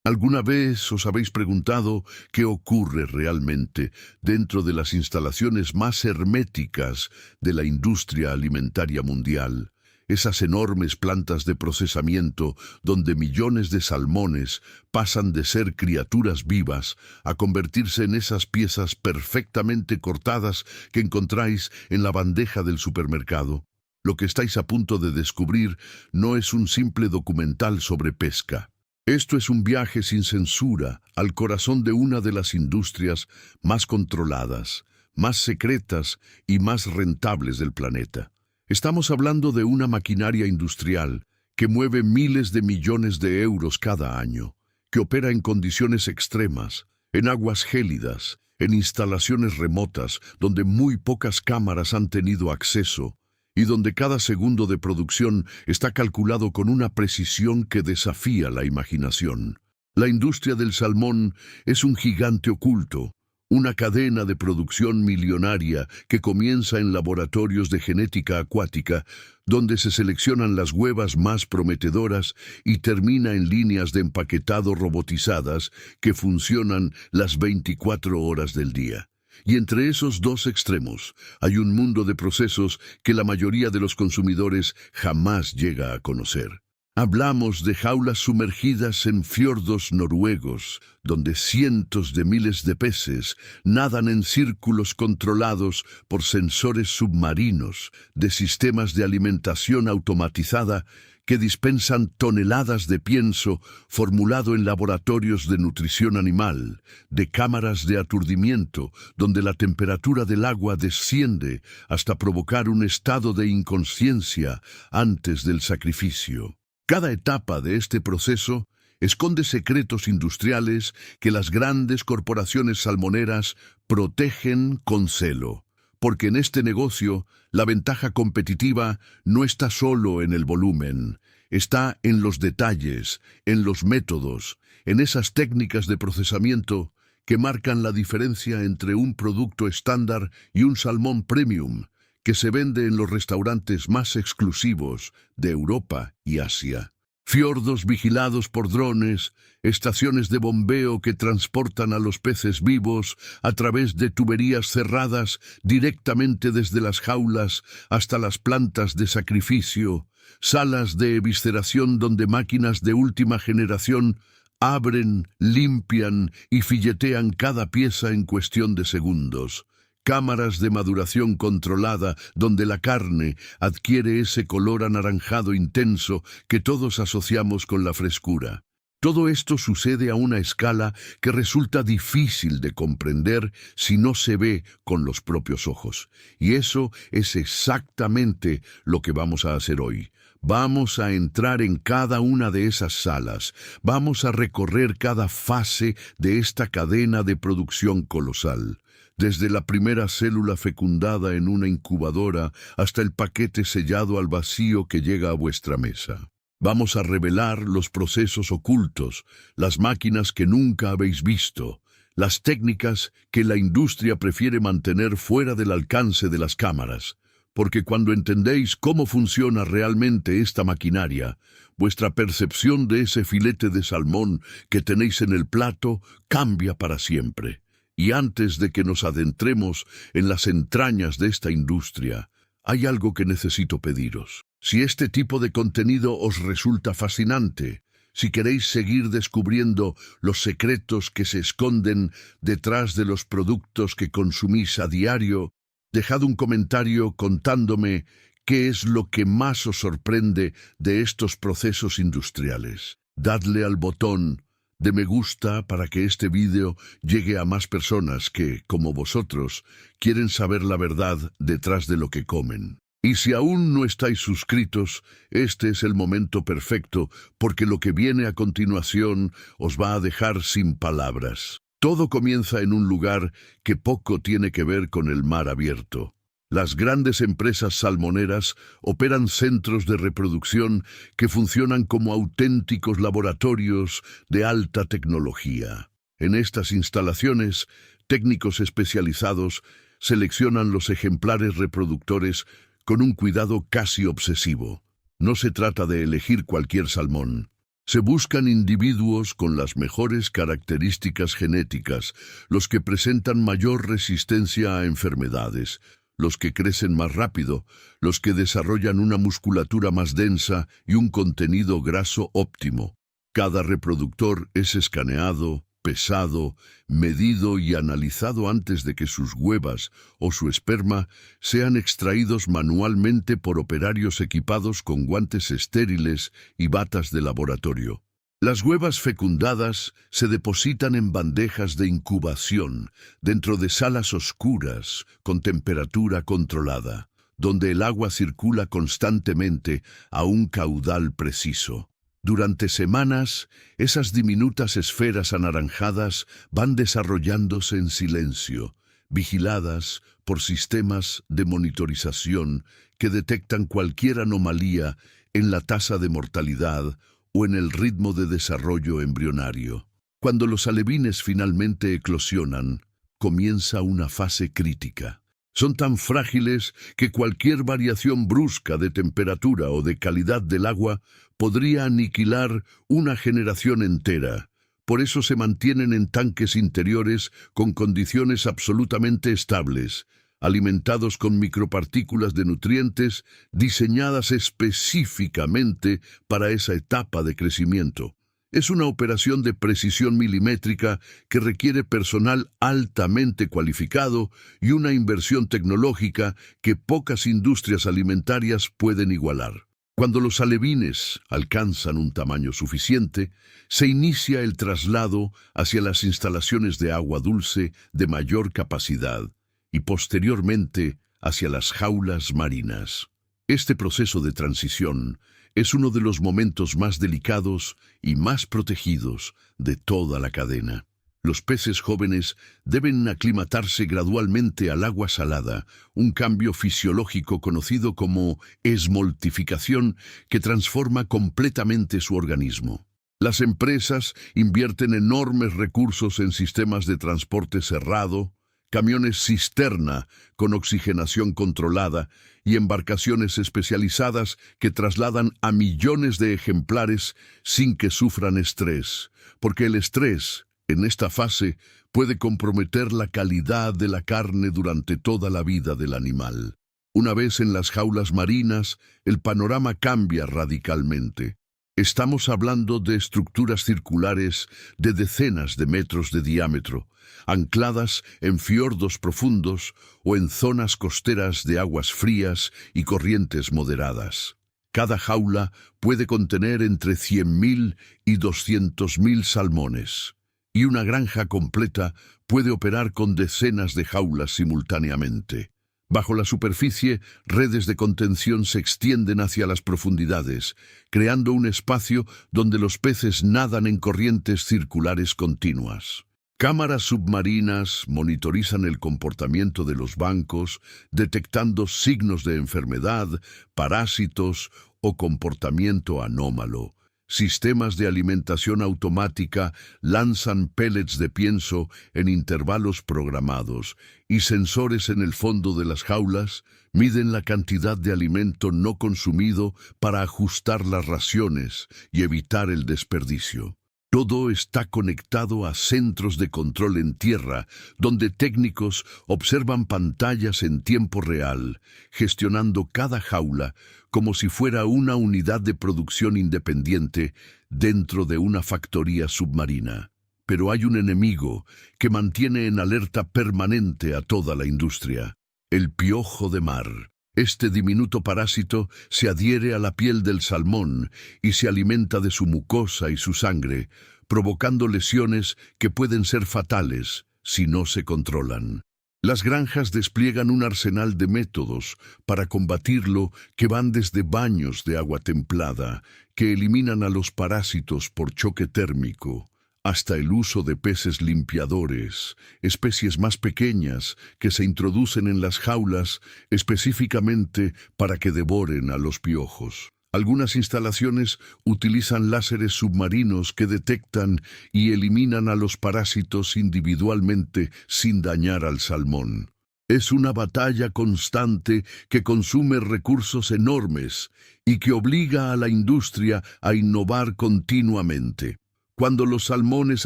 ¿Alguna vez os habéis preguntado qué ocurre realmente dentro de las instalaciones más herméticas de la industria alimentaria mundial? Esas enormes plantas de procesamiento donde millones de salmones pasan de ser criaturas vivas a convertirse en esas piezas perfectamente cortadas que encontráis en la bandeja del supermercado. Lo que estáis a punto de descubrir no es un simple documental sobre pesca. Esto es un viaje sin censura al corazón de una de las industrias más controladas, más secretas y más rentables del planeta. Estamos hablando de una maquinaria industrial que mueve miles de millones de euros cada año, que opera en condiciones extremas, en aguas gélidas, en instalaciones remotas donde muy pocas cámaras han tenido acceso, y donde cada segundo de producción está calculado con una precisión que desafía la imaginación. La industria del salmón es un gigante oculto, una cadena de producción millonaria que comienza en laboratorios de genética acuática, donde se seleccionan las huevas más prometedoras y termina en líneas de empaquetado robotizadas que funcionan las 24 horas del día. Y entre esos dos extremos hay un mundo de procesos que la mayoría de los consumidores jamás llega a conocer. Hablamos de jaulas sumergidas en fiordos noruegos, donde cientos de miles de peces nadan en círculos controlados por sensores submarinos de sistemas de alimentación automatizada que dispensan toneladas de pienso formulado en laboratorios de nutrición animal, de cámaras de aturdimiento, donde la temperatura del agua desciende hasta provocar un estado de inconsciencia antes del sacrificio. Cada etapa de este proceso esconde secretos industriales que las grandes corporaciones salmoneras protegen con celo. Porque en este negocio, la ventaja competitiva no está solo en el volumen, está en los detalles, en los métodos, en esas técnicas de procesamiento que marcan la diferencia entre un producto estándar y un salmón premium, que se vende en los restaurantes más exclusivos de Europa y Asia. Fiordos vigilados por drones, estaciones de bombeo que transportan a los peces vivos a través de tuberías cerradas directamente desde las jaulas hasta las plantas de sacrificio, salas de evisceración donde máquinas de última generación abren, limpian y filetean cada pieza en cuestión de segundos. Cámaras de maduración controlada donde la carne adquiere ese color anaranjado intenso que todos asociamos con la frescura. Todo esto sucede a una escala que resulta difícil de comprender si no se ve con los propios ojos. Y eso es exactamente lo que vamos a hacer hoy. Vamos a entrar en cada una de esas salas. Vamos a recorrer cada fase de esta cadena de producción colosal. Desde la primera célula fecundada en una incubadora hasta el paquete sellado al vacío que llega a vuestra mesa. Vamos a revelar los procesos ocultos, las máquinas que nunca habéis visto, las técnicas que la industria prefiere mantener fuera del alcance de las cámaras. Porque cuando entendéis cómo funciona realmente esta maquinaria, vuestra percepción de ese filete de salmón que tenéis en el plato cambia para siempre. Y antes de que nos adentremos en las entrañas de esta industria, hay algo que necesito pediros. Si este tipo de contenido os resulta fascinante, si queréis seguir descubriendo los secretos que se esconden detrás de los productos que consumís a diario, dejad un comentario contándome qué es lo que más os sorprende de estos procesos industriales. Dadle al botón de me gusta para que este vídeo llegue a más personas que, como vosotros, quieren saber la verdad detrás de lo que comen. Y si aún no estáis suscritos, este es el momento perfecto, porque lo que viene a continuación os va a dejar sin palabras. Todo comienza en un lugar que poco tiene que ver con el mar abierto. Las grandes empresas salmoneras operan centros de reproducción que funcionan como auténticos laboratorios de alta tecnología. En estas instalaciones, técnicos especializados seleccionan los ejemplares reproductores con un cuidado casi obsesivo. No se trata de elegir cualquier salmón. Se buscan individuos con las mejores características genéticas, los que presentan mayor resistencia a enfermedades, los que crecen más rápido, los que desarrollan una musculatura más densa y un contenido graso óptimo. Cada reproductor es escaneado, pesado, medido y analizado antes de que sus huevas o su esperma sean extraídos manualmente por operarios equipados con guantes estériles y batas de laboratorio. Las huevas fecundadas se depositan en bandejas de incubación dentro de salas oscuras con temperatura controlada, donde el agua circula constantemente a un caudal preciso. Durante semanas, esas diminutas esferas anaranjadas van desarrollándose en silencio, vigiladas por sistemas de monitorización que detectan cualquier anomalía en la tasa de mortalidad o en el ritmo de desarrollo embrionario. Cuando los alevines finalmente eclosionan, comienza una fase crítica. Son tan frágiles que cualquier variación brusca de temperatura o de calidad del agua podría aniquilar una generación entera. Por eso se mantienen en tanques interiores con condiciones absolutamente estables, alimentados con micropartículas de nutrientes diseñadas específicamente para esa etapa de crecimiento. Es una operación de precisión milimétrica que requiere personal altamente cualificado y una inversión tecnológica que pocas industrias alimentarias pueden igualar. Cuando los alevines alcanzan un tamaño suficiente, se inicia el traslado hacia las instalaciones de agua dulce de mayor capacidad y posteriormente hacia las jaulas marinas. Este proceso de transición es uno de los momentos más delicados y más protegidos de toda la cadena. Los peces jóvenes deben aclimatarse gradualmente al agua salada, un cambio fisiológico conocido como esmoltificación que transforma completamente su organismo. Las empresas invierten enormes recursos en sistemas de transporte cerrado, camiones cisterna con oxigenación controlada y embarcaciones especializadas que trasladan a millones de ejemplares sin que sufran estrés, porque el estrés, en esta fase, puede comprometer la calidad de la carne durante toda la vida del animal. Una vez en las jaulas marinas, el panorama cambia radicalmente. Estamos hablando de estructuras circulares de decenas de metros de diámetro, ancladas en fiordos profundos o en zonas costeras de aguas frías y corrientes moderadas. Cada jaula puede contener entre 100.000 y 200.000 salmones, y una granja completa puede operar con decenas de jaulas simultáneamente. Bajo la superficie, redes de contención se extienden hacia las profundidades, creando un espacio donde los peces nadan en corrientes circulares continuas. Cámaras submarinas monitorizan el comportamiento de los bancos, detectando signos de enfermedad, parásitos o comportamiento anómalo. Sistemas de alimentación automática lanzan pellets de pienso en intervalos programados y sensores en el fondo de las jaulas miden la cantidad de alimento no consumido para ajustar las raciones y evitar el desperdicio. Todo está conectado a centros de control en tierra, donde técnicos observan pantallas en tiempo real, gestionando cada jaula como si fuera una unidad de producción independiente dentro de una factoría submarina. Pero hay un enemigo que mantiene en alerta permanente a toda la industria: el piojo de mar. Este diminuto parásito se adhiere a la piel del salmón y se alimenta de su mucosa y su sangre, provocando lesiones que pueden ser fatales si no se controlan. Las granjas despliegan un arsenal de métodos para combatirlo que van desde baños de agua templada, que eliminan a los parásitos por choque térmico, hasta el uso de peces limpiadores, especies más pequeñas que se introducen en las jaulas específicamente para que devoren a los piojos. Algunas instalaciones utilizan láseres submarinos que detectan y eliminan a los parásitos individualmente sin dañar al salmón. Es una batalla constante que consume recursos enormes y que obliga a la industria a innovar continuamente. Cuando los salmones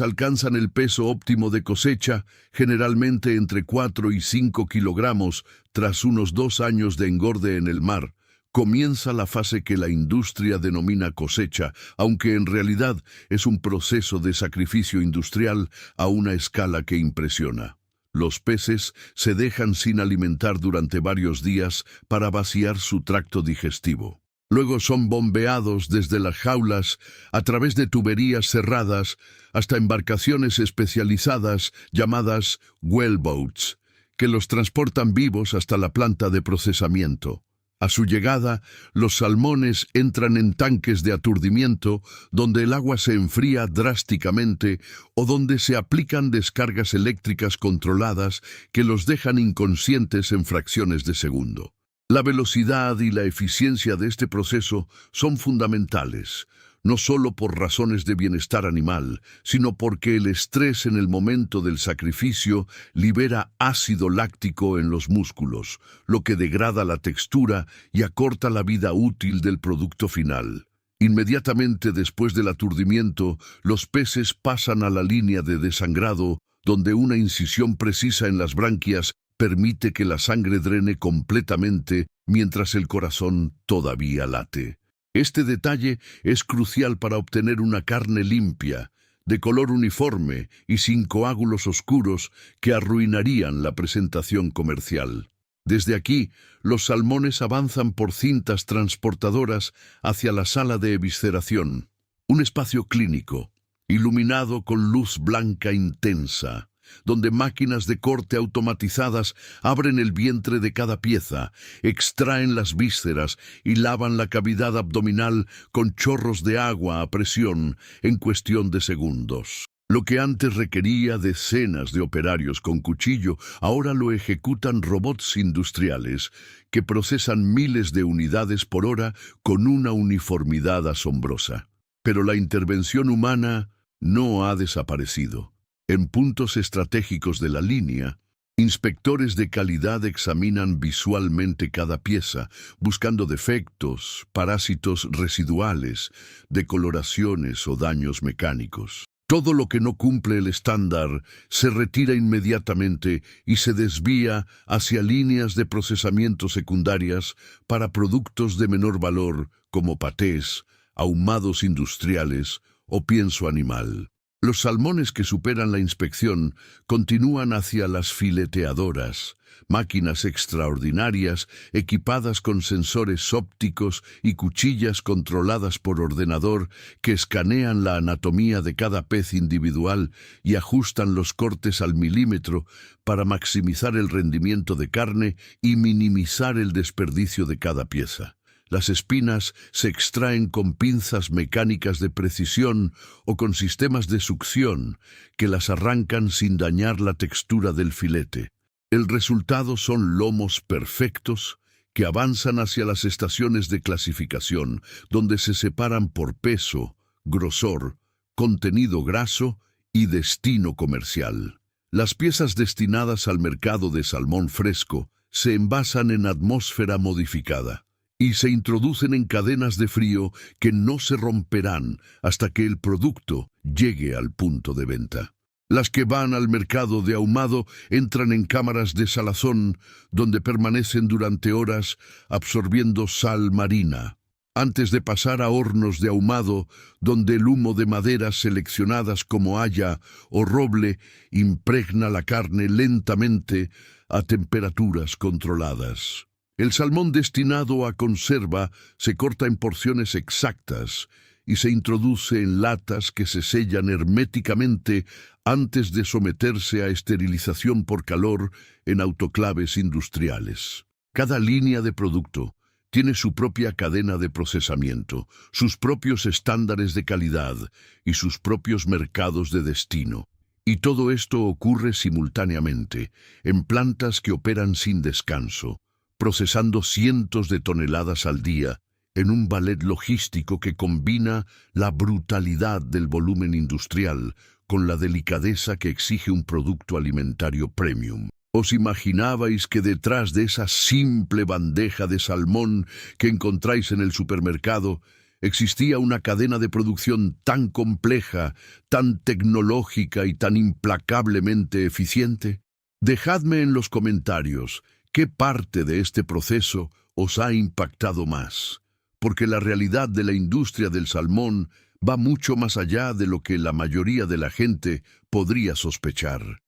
alcanzan el peso óptimo de cosecha, generalmente entre 4 y 5 kilogramos, tras unos 2 años de engorde en el mar, comienza la fase que la industria denomina cosecha, aunque en realidad es un proceso de sacrificio industrial a una escala que impresiona. Los peces se dejan sin alimentar durante varios días para vaciar su tracto digestivo. Luego son bombeados desde las jaulas a través de tuberías cerradas hasta embarcaciones especializadas llamadas wellboats, que los transportan vivos hasta la planta de procesamiento. A su llegada, los salmones entran en tanques de aturdimiento donde el agua se enfría drásticamente o donde se aplican descargas eléctricas controladas que los dejan inconscientes en fracciones de segundo. La velocidad y la eficiencia de este proceso son fundamentales, no solo por razones de bienestar animal, sino porque el estrés en el momento del sacrificio libera ácido láctico en los músculos, lo que degrada la textura y acorta la vida útil del producto final. Inmediatamente después del aturdimiento, los peces pasan a la línea de desangrado, donde una incisión precisa en las branquias permite que la sangre drene completamente mientras el corazón todavía late. Este detalle es crucial para obtener una carne limpia, de color uniforme y sin coágulos oscuros que arruinarían la presentación comercial. Desde aquí, los salmones avanzan por cintas transportadoras hacia la sala de evisceración, un espacio clínico, iluminado con luz blanca intensa, donde máquinas de corte automatizadas abren el vientre de cada pieza, extraen las vísceras y lavan la cavidad abdominal con chorros de agua a presión en cuestión de segundos. Lo que antes requería decenas de operarios con cuchillo, ahora lo ejecutan robots industriales que procesan miles de unidades por hora con una uniformidad asombrosa. Pero la intervención humana no ha desaparecido. En puntos estratégicos de la línea, inspectores de calidad examinan visualmente cada pieza, buscando defectos, parásitos residuales, decoloraciones o daños mecánicos. Todo lo que no cumple el estándar se retira inmediatamente y se desvía hacia líneas de procesamiento secundarias para productos de menor valor como patés, ahumados industriales o pienso animal. Los salmones que superan la inspección continúan hacia las fileteadoras, máquinas extraordinarias equipadas con sensores ópticos y cuchillas controladas por ordenador que escanean la anatomía de cada pez individual y ajustan los cortes al milímetro para maximizar el rendimiento de carne y minimizar el desperdicio de cada pieza. Las espinas se extraen con pinzas mecánicas de precisión o con sistemas de succión que las arrancan sin dañar la textura del filete. El resultado son lomos perfectos que avanzan hacia las estaciones de clasificación, donde se separan por peso, grosor, contenido graso y destino comercial. Las piezas destinadas al mercado de salmón fresco se envasan en atmósfera modificada y se introducen en cadenas de frío que no se romperán hasta que el producto llegue al punto de venta. Las que van al mercado de ahumado entran en cámaras de salazón donde permanecen durante horas absorbiendo sal marina, antes de pasar a hornos de ahumado donde el humo de maderas seleccionadas como haya o roble impregna la carne lentamente a temperaturas controladas. El salmón destinado a conserva se corta en porciones exactas y se introduce en latas que se sellan herméticamente antes de someterse a esterilización por calor en autoclaves industriales. Cada línea de producto tiene su propia cadena de procesamiento, sus propios estándares de calidad y sus propios mercados de destino. Y todo esto ocurre simultáneamente en plantas que operan sin descanso, procesando cientos de toneladas al día en un ballet logístico que combina la brutalidad del volumen industrial con la delicadeza que exige un producto alimentario premium. ¿Os imaginabais que detrás de esa simple bandeja de salmón que encontráis en el supermercado existía una cadena de producción tan compleja, tan tecnológica y tan implacablemente eficiente? Dejadme en los comentarios qué parte de este proceso os ha impactado más, porque la realidad de la industria del salmón va mucho más allá de lo que la mayoría de la gente podría sospechar.